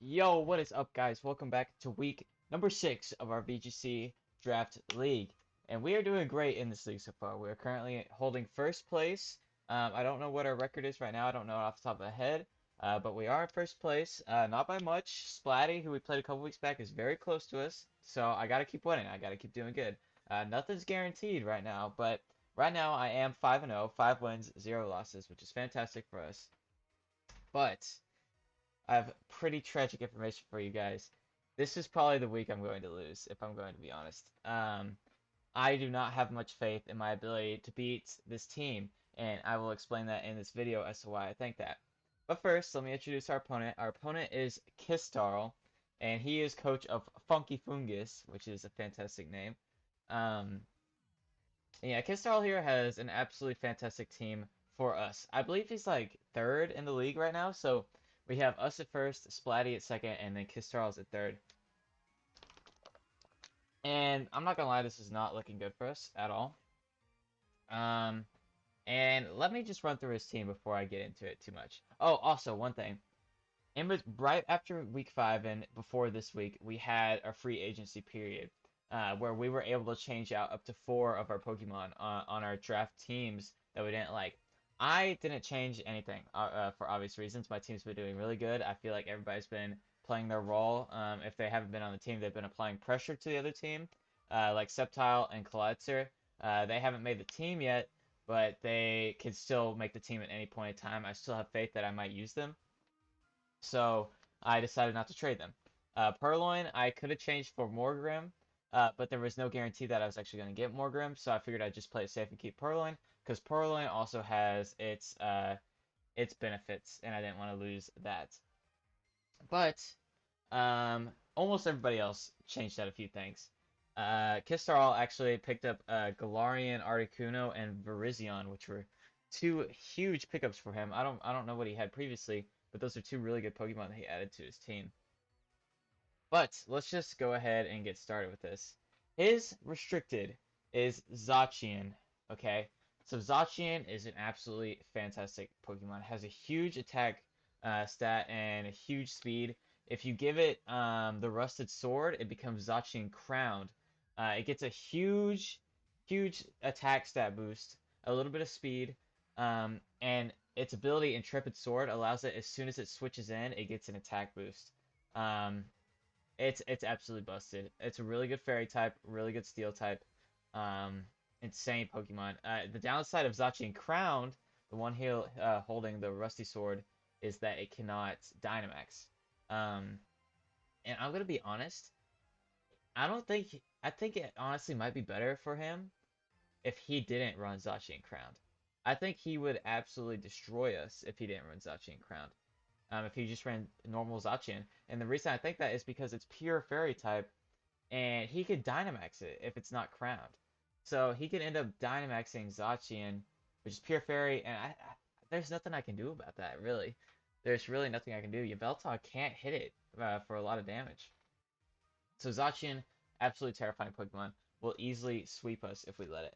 Yo, what is up, guys? Welcome back to week number 6 of our VGC Draft League. And we are doing great in this league so far. We are currently holding first place. I don't know what our record is right now. I don't know it off the top of my head. But we are in first place. Not by much. Splatty, who we played a couple weeks back, is very close to us. So I got to keep winning. I got to keep doing good. Nothing's guaranteed right now. But right now I am 5-0. 5 wins, 0 losses, which is fantastic for us. But I have pretty tragic information for you guys. This is probably the week I'm going to lose, if I'm going to be honest. I do not have much faith in my ability to beat this team, and I will explain that in this video as to why I think that. But first, let me introduce our opponent. Our opponent is Kistarl, and he is coach of Funky Foongus, which is a fantastic name. Um, yeah, Kistarl here has an absolutely fantastic team for us. I believe he's like third in the league right now, so we have us at first, Splatty at second, and then Kistarl's at third. And I'm not gonna lie, this is not looking good for us at all. Um, and let me just run through his team before I get into it too much. Oh, also one thing. Right after week 5 and before this week, we had a free agency period where we were able to change out up to 4 of our Pokemon on our draft teams that we didn't like. I didn't change anything for obvious reasons. My team's been doing really good. I feel like everybody's been playing their role. If they haven't been on the team, they've been applying pressure to the other team, like Sceptile and Kalatzer. They haven't made the team yet, but they can still make the team at any point in time. I still have faith that I might use them. So I decided not to trade them. Purloin, I could have changed for Morgrim, but there was no guarantee that I was actually going to get Morgrim, so I figured I'd just play it safe and keep Purloin, because Purloin also has its benefits, and I didn't want to lose that. But almost everybody else changed out a few things. Kistarl actually picked up Galarian, Articuno, and Virizion, which were 2 huge pickups for him. I don't know what he had previously, but those are 2 really good Pokemon that he added to his team. But let's just go ahead and get started with this. His restricted is Zacian, okay? So Zacian is an absolutely fantastic Pokemon. It has a huge attack stat and a huge speed. If you give it the Rusted Sword, it becomes Zacian Crowned. It gets a huge attack stat boost, a little bit of speed, and its ability Intrepid Sword allows it, as soon as it switches in, it gets an attack boost. Um, it's absolutely busted. It's a really good Fairy type, really good Steel type. Um, Insane Pokemon. The downside of Zacian Crowned, the one here holding the Rusty Sword, is that it cannot Dynamax. Um, and I'm gonna be honest, I don't think I think it honestly might be better for him if he didn't run Zacian Crowned. I think he would absolutely destroy us if he didn't run Zacian Crowned. If he just ran normal Zacian. And the reason I think that is because it's pure Fairy type, and he could Dynamax it if it's not crowned. So he could end up Dynamaxing Zacian, which is pure Fairy, and there's nothing I can do about that, really. There's really nothing I can do. Yveltal can't hit it for a lot of damage. So Zacian, absolutely terrifying Pokemon, will easily sweep us if we let it.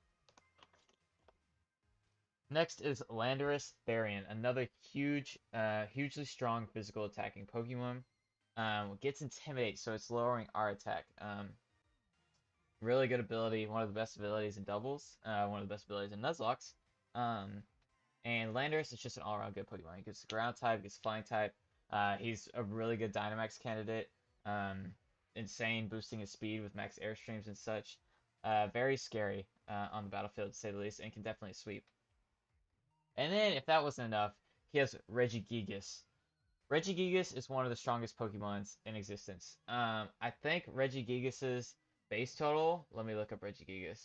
Next is Landorus Therian, another hugely strong physical attacking Pokemon. Gets Intimidate, so it's lowering our attack. Really good ability, one of the best abilities in doubles, one of the best abilities in Nuzlocke. And Landorus is just an all-around good Pokemon. He gets ground type, gets flying type. He's a really good Dynamax candidate. Insane boosting his speed with max airstreams and such. Very scary on the battlefield, to say the least, and can definitely sweep. And then, if that wasn't enough, he has Regigigas. Regigigas is one of the strongest Pokemons in existence. I think Regigigas's base total. Let me look up Regigigas.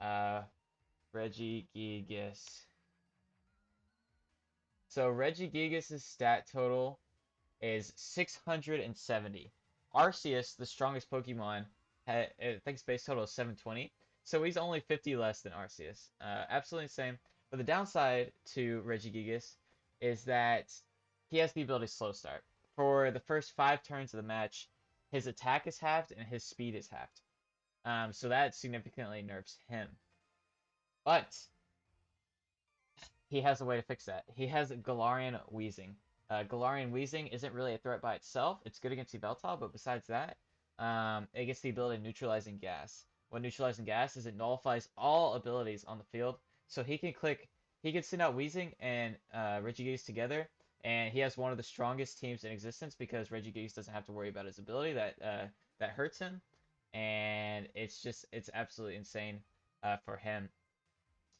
Uh, Regigigas. So Regigigas' stat total is 670. Arceus, the strongest Pokemon, I think his base total is 720. So he's only 50 less than Arceus. Absolutely insane. But the downside to Regigigas is that he has the ability to slow start. For the first 5 turns of the match, his attack is halved and his speed is halved. So that significantly nerfs him. But he has a way to fix that. He has Galarian Wheezing. Galarian Weezing isn't really a threat by itself. It's good against Yveltal, but besides that, it gets the ability of Neutralizing Gas. What Neutralizing Gas is, it nullifies all abilities on the field. So he can send out Weezing and Regigigas together, and he has one of the strongest teams in existence because Regigigas doesn't have to worry about his ability that hurts him, and it's absolutely insane for him.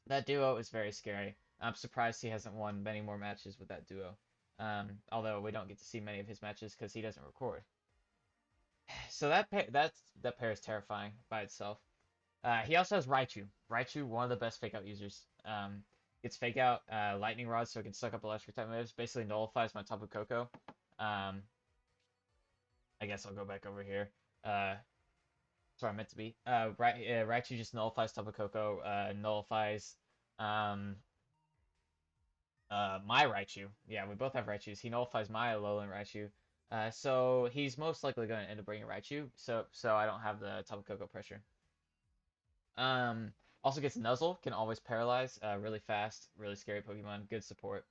That duo is very scary. I'm surprised he hasn't won many more matches with that duo. Although we don't get to see many of his matches because he doesn't record. So that pair is terrifying by itself. He also has Raichu. Raichu, one of the best fake out users. Gets fake out Lightning Rod so it can suck up electric type moves. Basically nullifies my Tapu Koko. I guess I'll go back over here. That's where I meant to be. Raichu just nullifies Tapu Koko. Nullifies my Raichu. Yeah, we both have Raichus. He nullifies my Alolan Raichu. So he's most likely going to end up bringing Raichu. So I don't have the Tapu Koko pressure. Also gets Nuzzle, can always paralyze. Really fast, really scary Pokemon. Good support.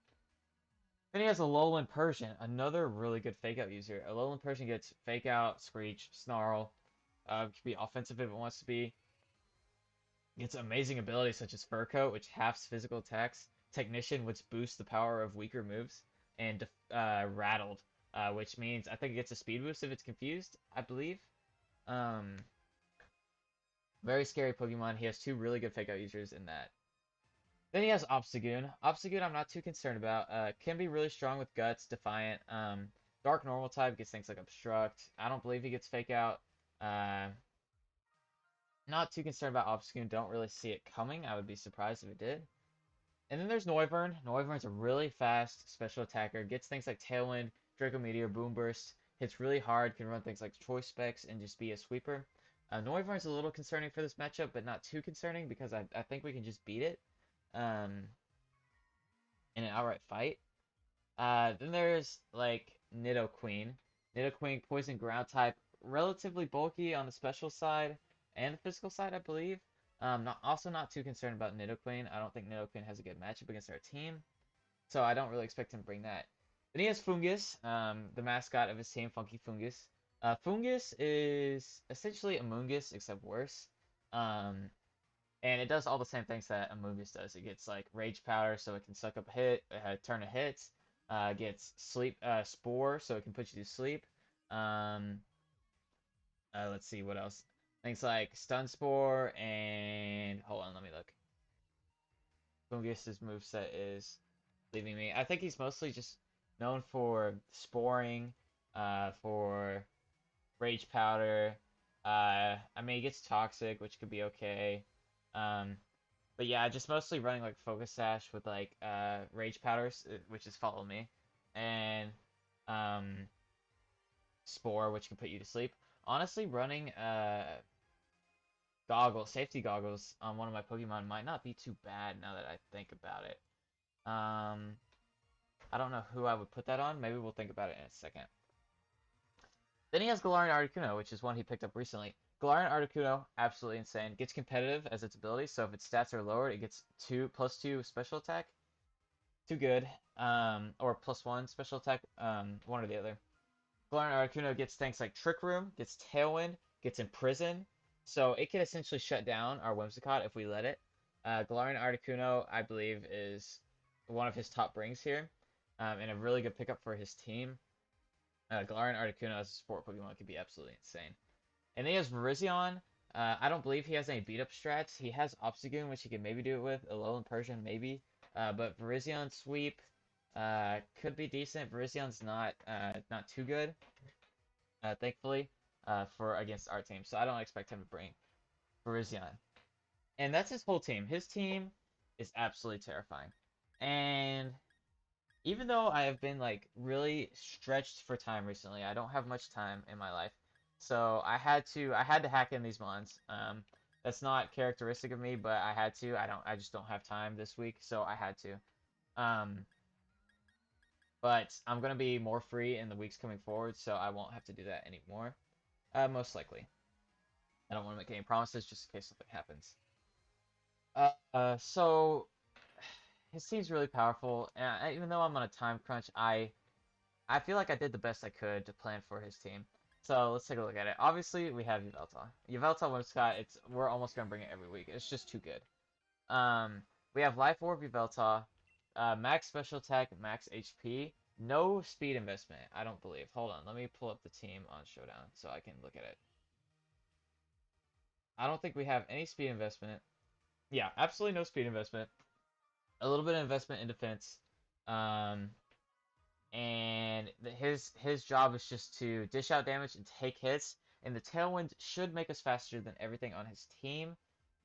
Then he has Alolan Persian, another really good fake out user. Alolan Persian gets fake out, Screech, Snarl. Can be offensive if it wants to be. Gets amazing abilities such as Fur Coat, which halves physical attacks. Technician, which boosts the power of weaker moves. And Rattled, which means I think it gets a speed boost if it's confused, I believe. Very scary Pokemon. He has two really good fake out users in that. Then he has Obstagoon. Obstagoon I'm not too concerned about. Can be really strong with Guts, Defiant. Dark Normal type gets things like Obstruct. I don't believe he gets fake out. Not too concerned about Obstagoon. Don't really see it coming. I would be surprised if it did. And then there's Noivern. Noivern's a really fast special attacker. Gets things like Tailwind, Draco Meteor, Boom Burst. Hits really hard. Can run things like Choice Specs and just be a sweeper. Noivern's a little concerning for this matchup, but not too concerning because I think we can just beat it in an outright fight. Then there's like Nidoqueen. Nidoqueen, Poison Ground type, relatively bulky on the special side and the physical side, I believe. Also not too concerned about Nidoqueen. I don't think Nidoqueen has a good matchup against our team, so I don't really expect him to bring that. Then he has Foongus, the mascot of his team, Funky Foongus. Foongus is essentially Amoonguss, except worse. And it does all the same things that Amoonguss does. It gets like Rage Powder, so it can suck up a turn of hits. Gets Sleep Spore, so it can put you to sleep. Let's see what else. Things like Stun Spore and hold on, let me look. Foongus's moveset is leaving me. I think he's mostly just known for sporing, for Rage Powder. I mean, he gets Toxic, which could be okay. But yeah, just mostly running like Focus Sash with like Rage Powders, which is Follow Me, and Spore, which can put you to sleep. Honestly, running safety goggles on one of my Pokemon might not be too bad now that I think about it. I don't know who I would put that on. Maybe we'll think about it in a second. Then he has Galarian Articuno, which is one he picked up recently. Galarian Articuno, absolutely insane. Gets competitive as its ability, so if its stats are lowered, it gets +2 special attack. Too good. Or +1 special attack, one or the other. Galarian Articuno gets things like Trick Room, gets Tailwind, gets Imprison, so it can essentially shut down our Whimsicott if we let it. Galarian Articuno, I believe, is one of his top brings here, and a really good pickup for his team. Galarian Articuno as a support Pokemon could be absolutely insane. And then he has Virizion. I don't believe he has any beat-up strats. He has Obstagoon, which he can maybe do it with. Alolan Persian, maybe. But Virizion Sweep could be decent. Virizion's not too good, thankfully, for against our team. So I don't expect him to bring Virizion. And that's his whole team. His team is absolutely terrifying. And even though I have been like really stretched for time recently, I don't have much time in my life. So I had to hack in these mons. That's not characteristic of me, but I had to. I just don't have time this week, so I had to. But I'm gonna be more free in the weeks coming forward, so I won't have to do that anymore. Most likely. I don't want to make any promises just in case something happens. So his team's really powerful, and even though I'm on a time crunch, I I feel like I did the best I could to plan for his team. So let's take a look at it. Obviously, we have Yveltal. Yveltal Whimsicott, we're almost gonna bring it every week. It's just too good. We have Life Orb Yveltal, max special attack, max HP, no speed investment. I don't believe. Hold on, let me pull up the team on Showdown so I can look at it. I don't think we have any speed investment. Yeah, absolutely no speed investment. A little bit of investment in defense. Um, and his job is just to dish out damage and take hits. And the Tailwind should make us faster than everything on his team,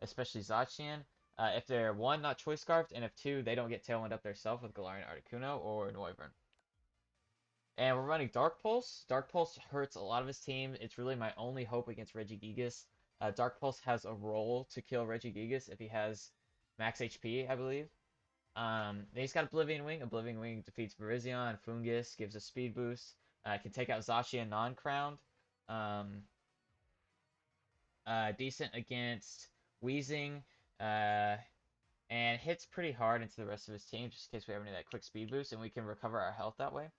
especially Zacian. If they're one, not choice scarfed, and if two, they don't get Tailwind up themselves with Galarian Articuno or Noivern. And we're running Dark Pulse. Dark Pulse hurts a lot of his team. It's really my only hope against Regigigas. Dark Pulse has a role to kill Regigigas if he has max HP, I believe. He's got Oblivion Wing. Oblivion Wing defeats Virizion. Foongus gives a speed boost. Can take out Zacian non-crowned. Um, Decent against Weezing. And hits pretty hard into the rest of his team just in case we have any of that quick speed boost, and we can recover our health that way.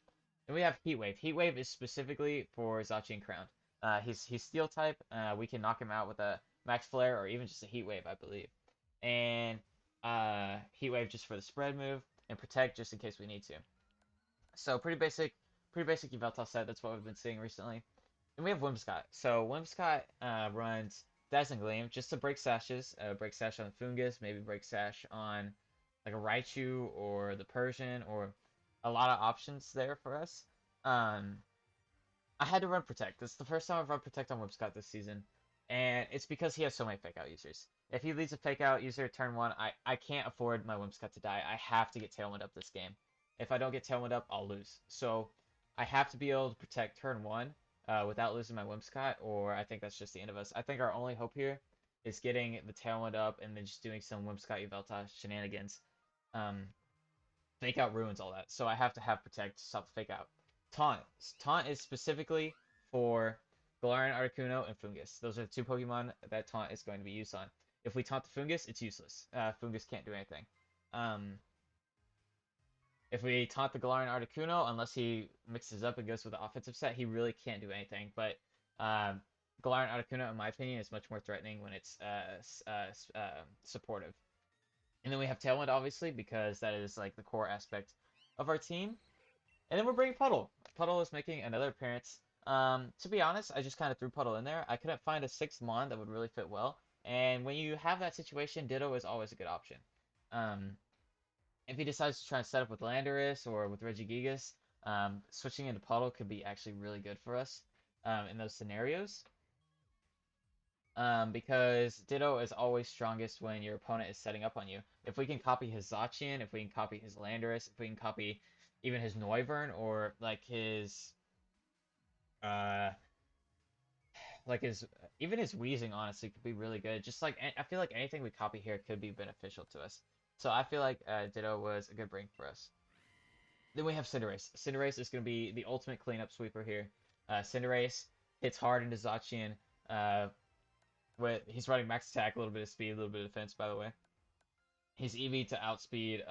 And we have Heat Wave. Heat Wave is specifically for Zacian Crowned. He's Steel type. We can knock him out with a Max Flare or even just a Heat Wave, I believe. And Heat Wave just for the spread move, and Protect just in case we need to. So pretty basic Yveltal set. That's what we've been seeing recently. And we have Whimsicott. So Whimsicott runs Dazzling Gleam just to break sashes. Break sash on Foongus, maybe break sash on like a Raichu or the Persian, or a lot of options there for us. I had to run Protect. This is the first time I've run Protect on Whimsicott this season, and it's because he has so many Fake Out users. If he leads a Fake Out user turn 1, I can't afford my Whimsicott to die. I have to get Tailwind up this game. If I don't get Tailwind up, I'll lose. So I have to be able to protect turn 1 without losing my Whimsicott, or I think that's just the end of us. I think our only hope here is getting the Tailwind up and then just doing some Whimsicott Yveltal shenanigans. Fake Out ruins all that, so I have to have Protect to stop the Fake Out. Taunt. Taunt is specifically for Galarian Articuno and Foongus. Those are the two Pokemon that Taunt is going to be used on. If we taunt the Foongus, it's useless. Foongus can't do anything. If we taunt the Galarian Articuno, unless he mixes up and goes with the offensive set, he really can't do anything. But Galarian Articuno, in my opinion, is much more threatening when it's supportive. And then we have Tailwind, obviously, because that is like the core aspect of our team. And then we're bringing Puddle. Puddle is making another appearance. To be honest, I just kind of threw Puddle in there. I couldn't find a 6th Mon that would really fit well. And when you have that situation, Ditto is always a good option. If he decides to try and set up with Landorus or with Regigigas, switching into Puddle could be actually really good for us in those scenarios. Because Ditto is always strongest when your opponent is setting up on you. If we can copy his Zacian, if we can copy his Landorus, if we can copy even his Noivern, or like his even his Weezing, honestly, could be really good. Just like, I feel like anything we copy here could be beneficial to us. So I feel like Ditto was a good bring for us. Then we have Cinderace. Cinderace is going to be the ultimate cleanup sweeper here. Cinderace hits hard into Zacian. He's running max attack, a little bit of speed, a little bit of defense, by the way. He's EV to outspeed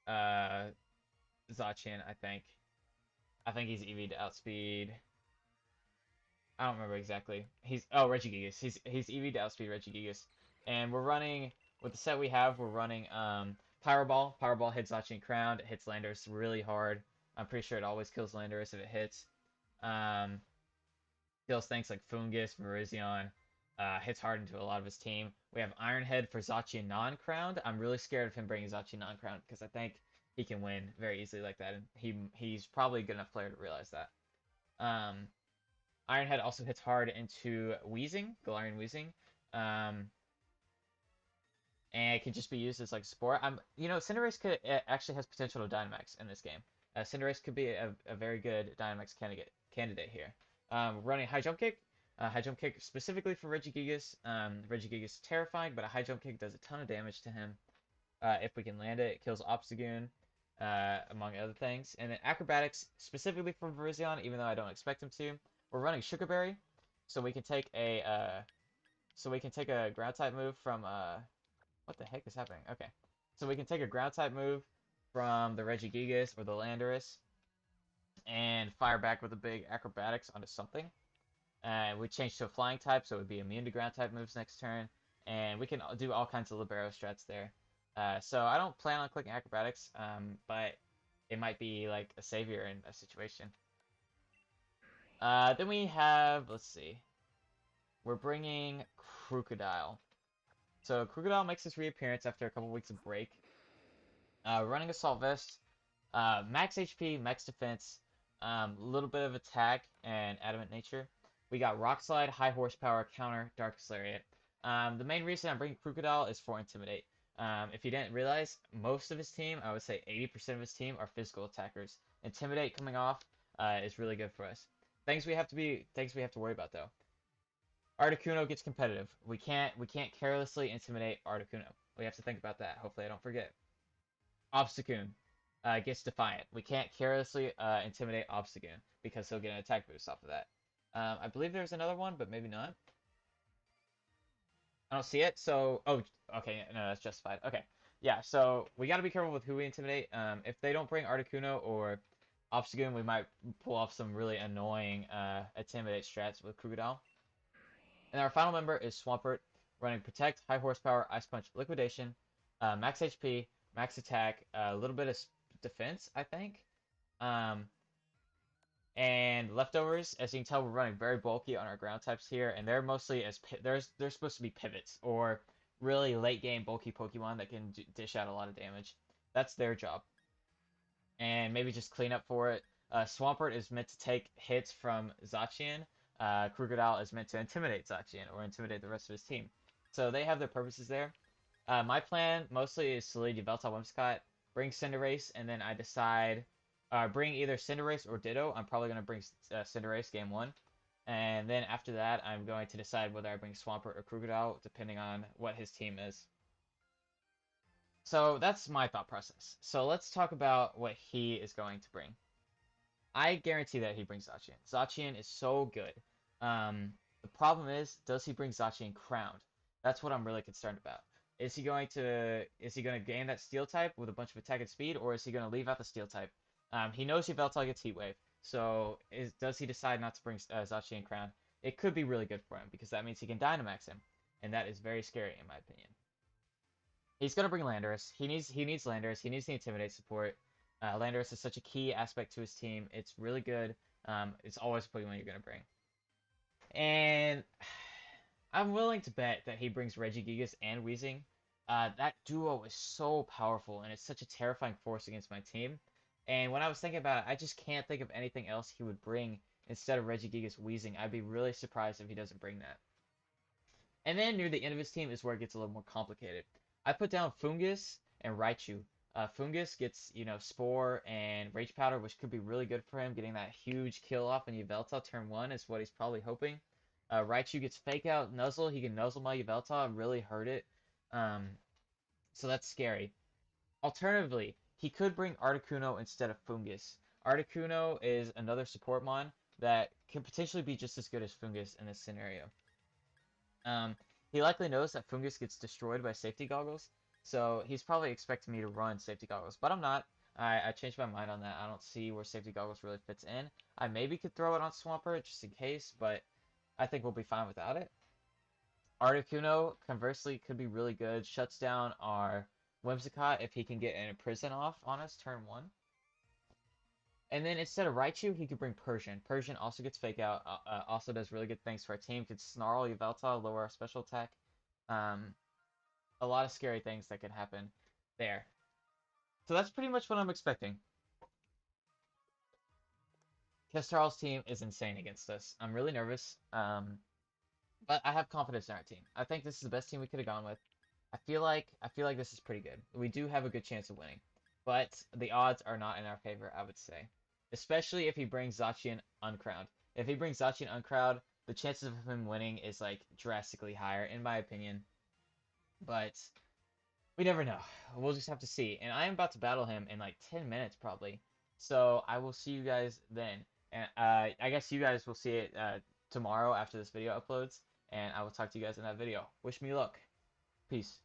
Zacian, I think. I think he's EV to outspeed. I don't remember exactly. Regigigas. He's EV to outspeed Regigigas. And we're running with the set we have. We're running Pyro Ball. Pyro Ball hits Zacian Crowned. It hits Landorus really hard. I'm pretty sure it always kills Landorus if it hits. Kills things like Foongus, Virizion. Hits hard into a lot of his team. We have Iron Head for Zacian non-crowned. I'm really scared of him bringing Zacian non-crowned because I think he can win very easily like that, and he's probably a good enough player to realize that. Iron Head also hits hard into Weezing, Galarian Weezing, and it can just be used as like support. Cinderace actually has potential to Dynamax in this game. Cinderace could be a very good Dynamax candidate here. Running High Jump Kick. High Jump Kick specifically for Regigigas. Regigigas is terrifying, but a High Jump Kick does a ton of damage to him. If we can land it, it kills Obstagoon, among other things. And then Acrobatics, specifically for Virizion, even though I don't expect him to. We're running Sugar Berry, so we can take a ground type move from what the heck is happening? Okay, so we can take a ground type move from the Regigigas or the Landorus and fire back with a big acrobatics onto something. We change to a flying type, so it would be immune to ground type moves next turn, and we can do all kinds of libero strats there. So I don't plan on clicking acrobatics, but it might be like a savior in a situation. Then we have, let's see, we're bringing Crocodile. So Crocodile makes his reappearance after a couple weeks of break. Running Assault Vest, max HP, max defense, little bit of attack and adamant nature. We got Rock Slide, High Horsepower, Counter, Darkest Lariat. The main reason I'm bringing Crocodile is for Intimidate. If you didn't realize, most of his team, I would say 80% of his team, are physical attackers. Intimidate coming off is really good for us. Things we have to worry about though. Articuno gets competitive. We can't carelessly intimidate Articuno. We have to think about that. Hopefully I don't forget. Obstagoon gets Defiant. We can't carelessly intimidate Obstagoon because he'll get an attack boost off of that. I believe there's another one, but maybe not. I don't see it, so... Oh, okay, no, that's justified. Okay, yeah, so we gotta be careful with who we intimidate. If they don't bring Articuno or Obstagoon, we might pull off some really annoying intimidate strats with Crocodile. And our final member is Swampert, running Protect, High Horsepower, Ice Punch, Liquidation, max HP, max attack, a little bit of defense, I think. And leftovers, as you can tell, we're running very bulky on our ground types here, and they're mostly they're supposed to be pivots or really late game bulky Pokemon that can dish out a lot of damage. That's their job. And maybe just clean up for it. Swampert is meant to take hits from Zacian. Crocodile is meant to intimidate Zacian or intimidate the rest of his team. So they have their purposes there. My plan mostly is to lead Yveltal Whimsicott, bring Cinderace, and then I decide bring either Cinderace or Ditto. I'm probably going to bring Cinderace game 1. And then after that, I'm going to decide whether I bring Swampert or Crocodile, depending on what his team is. So that's my thought process. So let's talk about what he is going to bring. I guarantee that he brings Zacian. Zacian is so good. The problem is, does he bring Zacian crowned? That's what I'm really concerned about. Is he going to gain that steel type with a bunch of attack and speed, or is he going to leave out the steel type? He knows Yveltal gets Heat Wave, so does he decide not to bring Zacian crowned? It could be really good for him because that means he can Dynamax him, and that is very scary in my opinion. He's gonna bring Landorus. He needs Landorus. He needs the Intimidate support. Landorus is such a key aspect to his team. It's really good. It's always a Pokemon you're gonna bring. And I'm willing to bet that he brings Regigigas and Weezing. That duo is so powerful, and it's such a terrifying force against my team. And when I was thinking about it, I just can't think of anything else he would bring instead of Regigigas Weezing. I'd be really surprised if he doesn't bring that. And then near the end of his team is where it gets a little more complicated. I put down Foongus and Raichu. Foongus gets, Spore and Rage Powder, which could be really good for him. Getting that huge kill off in Yveltal turn 1 is what he's probably hoping. Raichu gets Fake Out, Nuzzle. He can Nuzzle my Yveltal and really hurt it. So that's scary. Alternatively, he could bring Articuno instead of Foongus. Articuno is another support mon that can potentially be just as good as Foongus in this scenario. He likely knows that Foongus gets destroyed by Safety Goggles, so he's probably expecting me to run Safety Goggles, but I'm not. I changed my mind on that. I don't see where Safety Goggles really fits in. I maybe could throw it on Swampert just in case, but I think we'll be fine without it. Articuno, conversely, could be really good. Shuts down our Whimsicott if he can get an Imprison off on us turn 1. And then instead of Raichu, he could bring Persian. Persian also gets Fake Out, also does really good things for our team. Could Snarl Yveltal, lower our special attack. A lot of scary things that could happen there. So that's pretty much what I'm expecting. Kistarl's team is insane against us. I'm really nervous, but I have confidence in our team. I think this is the best team we could have gone with. I feel like this is pretty good. We do have a good chance of winning, but the odds are not in our favor, I would say. Especially if he brings Zacian uncrowned. If he brings Zacian uncrowned, the chances of him winning is like drastically higher, in my opinion. But we never know. We'll just have to see. And I am about to battle him in like 10 minutes probably. So I will see you guys then. And I guess you guys will see it tomorrow after this video uploads. And I will talk to you guys in that video. Wish me luck. Peace.